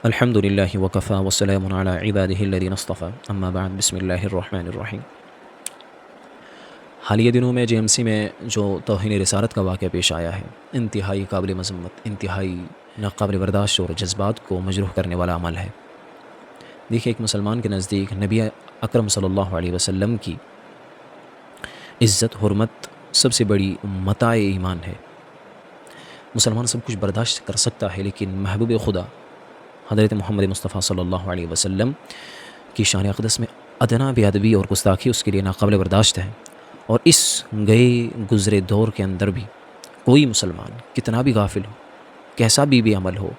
الحمد للہ وکفا وسلام علی عبادہ الذین اصطفیٰ اما بعد بسم اللہ الرحمن الرحیم۔ حالیہ دنوں میں جے ایم سی میں جو توہین رسالت کا واقعہ پیش آیا ہے، انتہائی قابل مذمت، انتہائی ناقابل برداشت اور جذبات کو مجروح کرنے والا عمل ہے۔ دیکھیے، ایک مسلمان کے نزدیک نبی اکرم صلی اللہ علیہ وسلم کی عزت، حرمت سب سے بڑی متاع ایمان ہے۔ مسلمان سب کچھ برداشت کر سکتا ہے، لیکن محبوب خدا حضرت محمد مصطفیٰ صلی اللہ علیہ وسلم کی شان اقدس میں ادنا بے ادبی اور گستاخی اس کے لیے ناقابل برداشت ہے۔ اور اس گئے گزرے دور کے اندر بھی کوئی مسلمان کتنا بھی غافل ہو، کیسا بھی عمل ہو،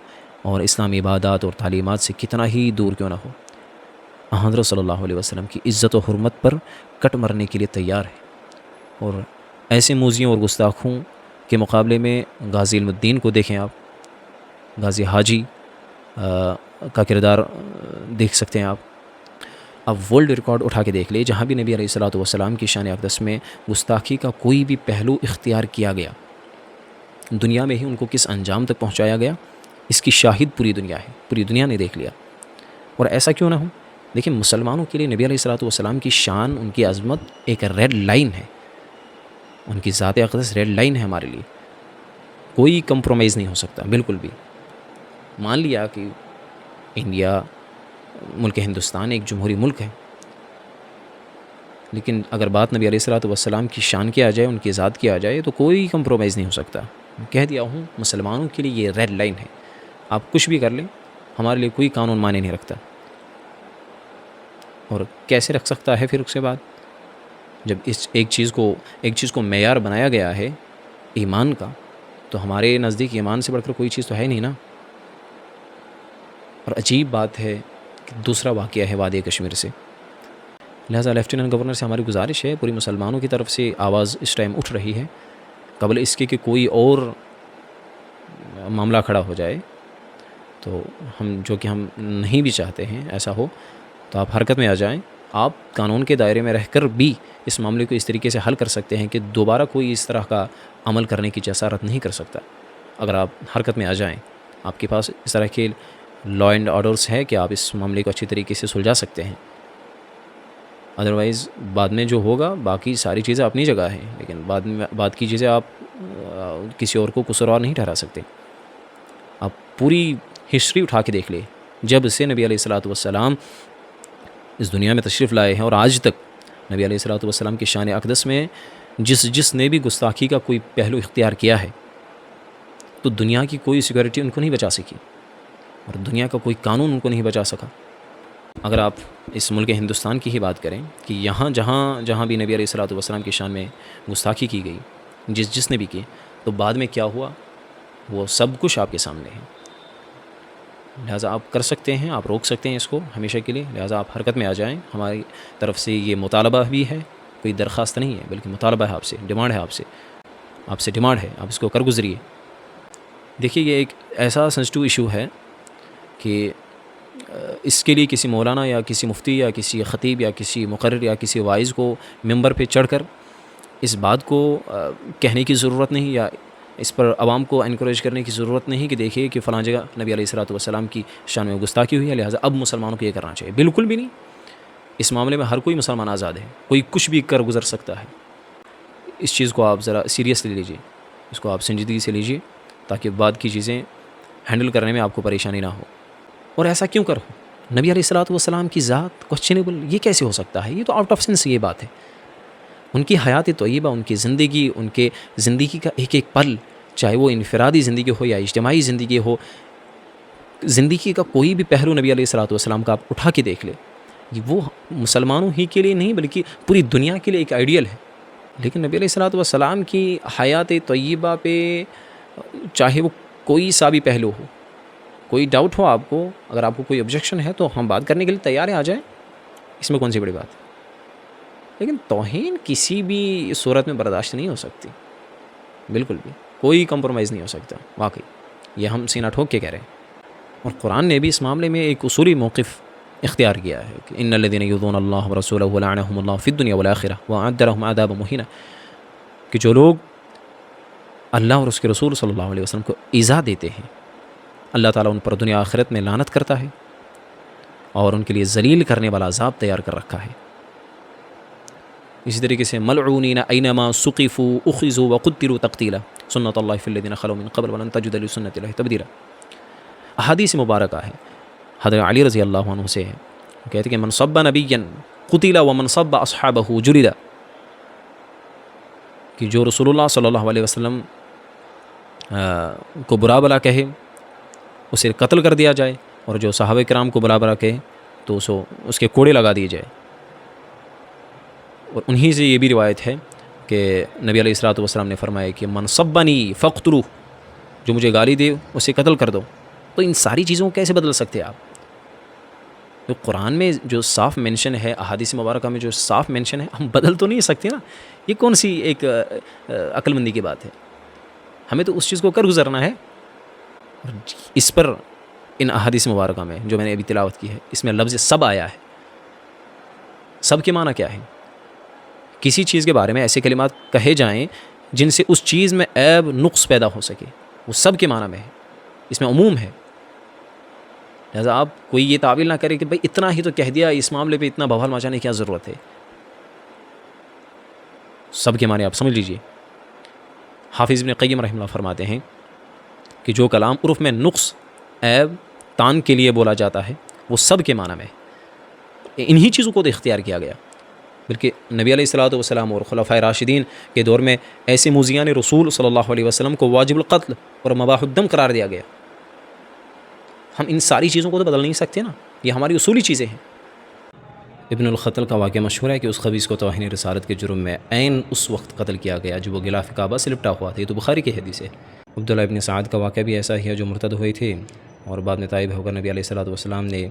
اور اسلامی عبادات اور تعلیمات سے کتنا ہی دور کیوں نہ ہو، حضرت صلی اللہ علیہ وسلم کی عزت و حرمت پر کٹ مرنے کے لیے تیار ہے۔ اور ایسے موذیوں اور گستاخوں کے مقابلے میں غازی علم الدین کو دیکھیں آپ، غازی حاجی کا کردار دیکھ سکتے ہیں آپ۔ اب ورلڈ ریکارڈ اٹھا کے دیکھ لے، جہاں بھی نبی علیہ الصلوۃ والسلام کی شان اقدس میں گستاخی کا کوئی بھی پہلو اختیار کیا گیا، دنیا میں ہی ان کو کس انجام تک پہنچایا گیا، اس کی شاہد پوری دنیا ہے، پوری دنیا نے دیکھ لیا۔ اور ایسا کیوں نہ ہو؟ دیکھیں، مسلمانوں کے لیے نبی علیہ الصلوۃ والسلام کی شان، ان کی عظمت ایک ریڈ لائن ہے، ان کی ذات اقدس ریڈ لائن ہے ہمارے لیے، کوئی کمپرومائز نہیں ہو سکتا بالکل بھی۔ مان لیا کہ انڈیا، ملک ہندوستان ایک جمہوری ملک ہے، لیکن اگر بات نبی علیہ الصلوۃ والسلام کی شان کی آ جائے، ان کی ذات کی آ جائے، تو کوئی کمپرومائز نہیں ہو سکتا۔ کہہ دیا ہوں، مسلمانوں کے لیے یہ ریڈ لائن ہے، آپ کچھ بھی کر لیں، ہمارے لیے کوئی قانون معنی نہیں رکھتا۔ اور کیسے رکھ سکتا ہے پھر اس کے بعد، جب اس ایک چیز کو معیار بنایا گیا ہے ایمان کا، تو ہمارے نزدیک ایمان سے بڑھ کر کوئی چیز تو ہے نہیں نا۔ اور عجیب بات ہے کہ دوسرا واقعہ ہے وادی کشمیر سے، لہٰذا لیفٹیننٹ گورنر سے ہماری گزارش ہے، پوری مسلمانوں کی طرف سے آواز اس ٹائم اٹھ رہی ہے، قبل اس کے کہ کوئی اور معاملہ کھڑا ہو جائے، تو ہم نہیں بھی چاہتے ہیں ایسا ہو، تو آپ حرکت میں آ جائیں۔ آپ قانون کے دائرے میں رہ کر بھی اس معاملے کو اس طریقے سے حل کر سکتے ہیں کہ دوبارہ کوئی اس طرح کا عمل کرنے کی جسارت نہیں کر سکتا۔ اگر آپ حرکت میں آ جائیں، آپ کے پاس اس طرح کے لا اینڈ آرڈرس ہے کہ آپ اس معاملے کو اچھی طریقے سے سلجھا سکتے ہیں۔ ادروائز بعد میں جو ہوگا، باقی ساری چیزیں اپنی جگہ ہیں، لیکن بعد کی چیزیں آپ کسی اور کو قصوروار نہیں ٹھہرا سکتے۔ آپ پوری ہسٹری اٹھا کے دیکھ لیں، جب سے نبی علیہ الصلوۃ والسلام اس دنیا میں تشریف لائے ہیں اور آج تک نبی علیہ الصلوۃ والسلام کی شان اقدس میں جس نے بھی گستاخی کا کوئی پہلو اختیار کیا ہے، تو دنیا کی کوئی سیکورٹی ان کو نہیں بچا سکی، اور دنیا کا کوئی قانون ان کو نہیں بچا سکا۔ اگر آپ اس ملک ہندوستان کی ہی بات کریں کہ یہاں جہاں بھی نبی علیہ الصلوۃ والسلام کی شان میں گستاخی کی گئی، جس نے بھی کی، تو بعد میں کیا ہوا، وہ سب کچھ آپ کے سامنے ہے۔ لہٰذا آپ کر سکتے ہیں، آپ روک سکتے ہیں اس کو ہمیشہ کے لیے، لہٰذا آپ حرکت میں آ جائیں۔ ہماری طرف سے یہ مطالبہ بھی ہے، کوئی درخواست نہیں ہے، بلکہ مطالبہ ہے، آپ سے ڈیمانڈ ہے، آپ سے ڈیمانڈ ہے، آپ اس کو کر گزریے۔ دیکھیے، یہ ایک ایسا سینسٹیو ایشو ہے کہ اس کے لیے کسی مولانا یا کسی مفتی یا کسی خطیب یا کسی مقرر یا کسی واعظ کو ممبر پہ چڑھ کر اس بات کو کہنے کی ضرورت نہیں، یا اس پر عوام کو انکریج کرنے کی ضرورت نہیں کہ دیکھیے کہ فلاں جگہ نبی علیہ الصلوۃ والسلام کی شان میں گستاخی ہوئی ہے، لہٰذا اب مسلمانوں کو یہ کرنا چاہیے۔ بالکل بھی نہیں، اس معاملے میں ہر کوئی مسلمان آزاد ہے، کوئی کچھ بھی کر گزر سکتا ہے۔ اس چیز کو آپ ذرا سیریسلی لیجیے، اس کو آپ سنجیدگی سے لیجیے، تاکہ بعد کی چیزیں ہینڈل کرنے میں آپ کو پریشانی نہ ہو۔ اور ایسا کیوں کر ہو؟ نبی علیہ الصلوۃ والسلام کی ذات کوشچنیبل، یہ کیسے ہو سکتا ہے؟ یہ تو آؤٹ آف سینس یہ بات ہے۔ ان کی حیات طیبہ، ان کی زندگی، ان کے زندگی کا ایک ایک پل، چاہے وہ انفرادی زندگی ہو یا اجتماعی زندگی ہو، زندگی کا کوئی بھی پہلو نبی علیہ الصلوۃ والسلام کا آپ اٹھا کے دیکھ لیں، وہ مسلمانوں ہی کے لیے نہیں بلکہ پوری دنیا کے لیے ایک آئیڈیل ہے۔ لیکن نبی علیہ الصلوۃ والسلام کی حیات طیبہ پہ چاہے وہ کوئی سا بھی پہلو ہو، کوئی ڈاؤٹ ہو آپ کو، اگر آپ کو کوئی آبجیکشن ہے، تو ہم بات کرنے کے لیے تیار ہیں، آ جائیں، اس میں کون سی بڑی بات ہے۔ لیکن توہین کسی بھی صورت میں برداشت نہیں ہو سکتی، بالکل بھی کوئی کمپرومائز نہیں ہو سکتا، واقعی یہ ہم سینہ ٹھوک کے کہہ رہے ہیں۔ اور قرآن نے بھی اس معاملے میں ایک اصولی موقف اختیار کیا ہے کہ ان الذین یؤذون اللہ ورسولہ لعنہم اللہ فی الدنیا والآخرہ وأعد لهم عذابا مہینا، کہ جو لوگ اللہ اور اس کے رسول صلی اللہ علیہ وسلم کو ایذا دیتے ہیں، اللہ تعالیٰ ان پر دنیا آخرت میں لعنت کرتا ہے اور ان کے لیے ذلیل کرنے والا عذاب تیار کر رکھا ہے۔ اسی طریقے سے ملعونین اینما ثقفوا اخذوا وقتلوا تقتیلا سنت اللہ فی الذین خلوا من قبل ولن تجد لسنت اللہ تبدیلا۔ احادیث مبارکہ ہے، حضرت علی رضی اللہ عنہ سے ہے، کہتے ہیں کہ من صب نبیا قتل ومن صب اصحابہ جلد، کہ جو رسول اللہ صلی اللہ علیہ وسلم کو برا بلا کہے اسے قتل کر دیا جائے، اور جو صحابہ کرام کو برا بلا کہے تو اس کے کوڑے لگا دیے جائے۔ اور انہی سے یہ بھی روایت ہے کہ نبی علیہ الصلوۃ والسلام نے فرمایا کہ من صبنی فاقتلوہ، جو مجھے گالی دے اسے قتل کر دو۔ تو ان ساری چیزوں کو کیسے بدل سکتے آپ؟ جو قرآن میں جو صاف مینشن ہے، احادیث مبارکہ میں جو صاف مینشن ہے، ہم بدل تو نہیں سکتے نا۔ یہ کون سی ایک عقل مندی کی بات ہے؟ ہمیں تو اس چیز کو کر گزرنا ہے۔ اس پر ان احادیث مبارکہ میں جو میں نے ابھی تلاوت کی ہے، اس میں لفظ سب آیا ہے۔ سب کے معنی کیا ہے؟ کسی چیز کے بارے میں ایسے کلمات کہے جائیں جن سے اس چیز میں عیب نقص پیدا ہو سکے، وہ سب کے معنی میں ہے، اس میں عموم ہے۔ لہٰذا آپ کوئی یہ تعویل نہ کرے کہ بھائی اتنا ہی تو کہہ دیا، اس معاملے پہ اتنا بوال مچانے کی کیا ضرورت ہے۔ سب کے معنی آپ سمجھ لیجئے۔ حافظ ابن قیم رحمہ اللہ فرماتے ہیں کہ جو کلام عرف میں نقص، عیب، تان کے لیے بولا جاتا ہے وہ سب کے معنی میں ہے۔ انہی چیزوں کو تو اختیار کیا گیا، بلکہ نبی علیہ الصلوۃ والسلام اور خلفائے راشدین کے دور میں ایسے موذیان رسول صلی اللہ علیہ وسلم کو واجب القتل اور مباح الدم قرار دیا گیا۔ ہم ان ساری چیزوں کو تو بدل نہیں سکتے نا، یہ ہماری اصولی چیزیں ہیں۔ ابن الخطل کا واقعہ مشہور ہے کہ اس خبیث کو توہین رسالت کے جرم میں عین اس وقت قتل کیا گیا جو وہ غلاف کعبہ سے لپٹا ہوا تھا۔ یہ تو بخاری کی حدیث ہے۔ عبداللہ ابن سعد کا واقعہ بھی ایسا ہی ہے، جو مرتد ہوئے تھے اور بعد میں تائب ہو کر نبی علیہ الصلوۃ والسلام نے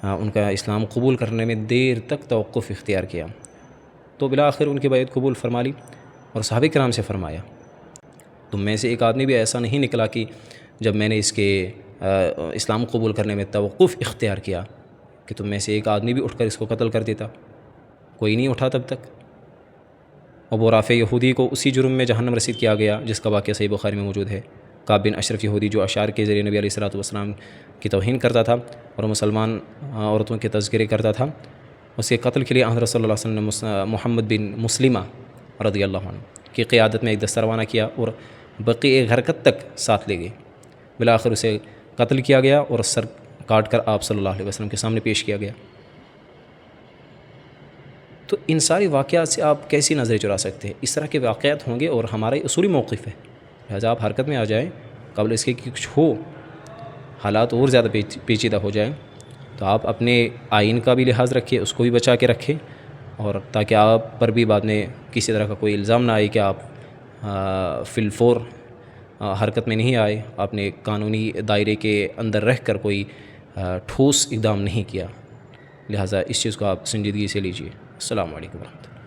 ان کا اسلام قبول کرنے میں دیر تک توقف اختیار کیا، تو بالآخر ان کی بیعت قبول فرما لی اور صحابہ کرام سے فرمایا۔ تم میں سے ایک آدمی بھی ایسا نہیں نکلا کہ جب میں نے اس کے اسلام قبول کرنے میں توقف اختیار کیا کہ تم میں سے ایک آدمی بھی اٹھ کر اس کو قتل کر دیتا۔ کوئی نہیں اٹھا تب تک۔ ابو رافع یہودی کو اسی جرم میں جہنم رسید کیا گیا جس کا واقعہ صحیح بخاری میں موجود ہے۔ کعب بن اشرف یہودی جو اشعار کے ذریعے نبی علیہ الصلوۃ والسلام کی توہین کرتا تھا اور مسلمان عورتوں کے تذکرے کرتا تھا، اس کے قتل کے لیے حضرت صلی اللہ علیہ وسلم نے محمد بن مسلمہ رضی اللہ عنہ کی قیادت میں ایک دستہ روانہ کیا اور بقیع غرقت تک ساتھ لے گئے۔ بالآخر اسے قتل کیا گیا اور سر کاٹ کر آپ صلی اللہ علیہ وسلم کے سامنے پیش کیا گیا۔ تو ان سارے واقعات سے آپ کیسی نظریں چرا سکتے ہیں؟ اس طرح کے واقعات ہوں گے اور ہمارا اصولی موقف ہے، لہٰذا آپ حرکت میں آ جائیں قبل اس کے کہ کچھ ہو، حالات اور زیادہ پیچیدہ ہو جائیں، تو آپ اپنے آئین کا بھی لحاظ رکھیں، اس کو بھی بچا کے رکھیں، اور تاکہ آپ پر بھی بعد میں کسی طرح کا کوئی الزام نہ آئے کہ آپ فی الفور حرکت میں نہیں آئے، آپ نے قانونی دائرے کے اندر رہ کر کوئی ٹھوس اقدام نہیں کیا۔ لہٰذا اس چیز کو آپ سنجیدگی سے لیجیے۔ السلام علیکم ورحمۃ اللہ۔